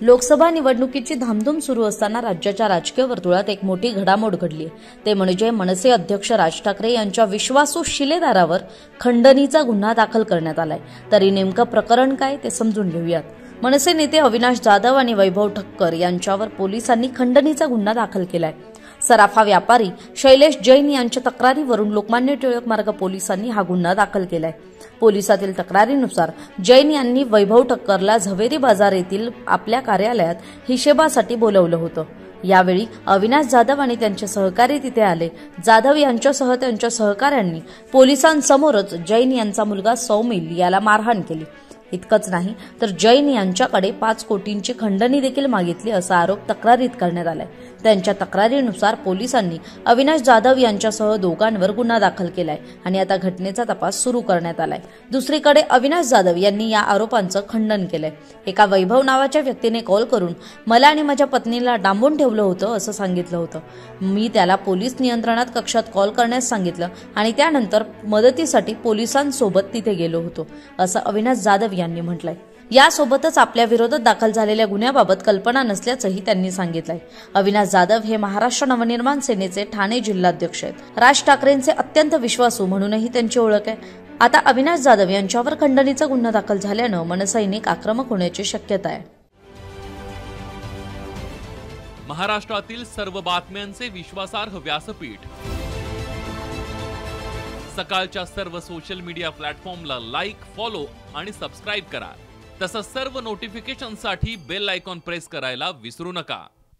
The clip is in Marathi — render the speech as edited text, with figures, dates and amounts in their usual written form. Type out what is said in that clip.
लोकसभा निवडणुकीची धामधूम सुरू असताना राज्याच्या राजकीय वर्तुळात एक मोठी घडामोड घडली ते म्हणजे मनसे अध्यक्ष राज ठाकरे यांच्या विश्वासू शिलेदारावर खंडणीचा गुन्हा दाखल करण्यात आलाय। तरी नेमकं प्रकरण काय ते समजून घेऊयात। मनसे नेते अविनाश जाधव आणि वैभव ठक्कर यांच्यावर पोलिसांनी खंडणीचा गुन्हा दाखल केलाय। सराफा व्यापारी शैलेश जैन यांच्या तक्रारीवरून लोकमान्य टिळक मार्ग पोलिसांनी हा गुन्हा दाखल केलाय। पोलिसातील तक्रारीनुसार जैन यांनी वैभव ठक्करला झवेरी बाजार येथील आपल्या कार्यालयात हिशेबासाठी बोलवलं होतं। यावेळी अविनाश जाधव आणि त्यांचे सहकारी तिथे आले। जाधव यांच्यासह त्यांच्या सहकाऱ्यांनी पोलिसांसमोरच जैन यांचा मुलगा सौमिल याला मारहाण केली। इतकंच नाही तर जैन यांच्याकडे 5 कोटींची खंडणी देखील मागितली असा आरोप तक्रारीत करण्यात आलाय। त्यांच्या तक्रारीनुसार पोलिसांनी अविनाश जाधव यांच्यासह दोघांवर गुन्हा दाखल केलाय आणि आता घटनेचा तपास सुरू करण्यात आलाय। दुसरीकडे अविनाश जाधव यांनी या आरोपांचं खंडन केलंय। एका वैभव नावाच्या व्यक्तीने कॉल करून मला आणि माझ्या पत्नीला डांबून ठेवलं होतं असं सांगितलं होतं। मी त्याला पोलीस नियंत्रणात कक्षात कॉल करण्यास सांगितलं आणि त्यानंतर मदतीसाठी पोलिसांसोबत तिथे गेलो होतो असं अविनाश जाधव यांनी म्हटलंय। यासोबतच आपल्या विरोधात दाखल झालेल्या गुन्ह्याबाबत कल्पना नसल्याचंही त्यांनी सांगितलंय। अविनाश जाधव हे महाराष्ट्र नवनिर्माण सेनेचे ठाणे जिल्हाध्यक्ष आहेत। राज ठाकरेंचे अत्यंत विश्वासू म्हणूनही त्यांची ओळख आहे। आता अविनाश जाधव यांच्यावर खंडणीचा गुन्हा दाखल झाल्यानं मनसैनिक आक्रमक होण्याची शक्यता आहे। महाराष्ट्रातील सर्व बातम्यांचे विश्वासार्ह व्यासपीठ सकाळच्या सर्व सोशल मीडिया प्लॅटफॉर्मला लाईक, फॉलो आणि सबस्क्राइब करा। तसंच सर्व नोटिफिकेशनसाठी बेल आयकॉन प्रेस करायला विसरू नका।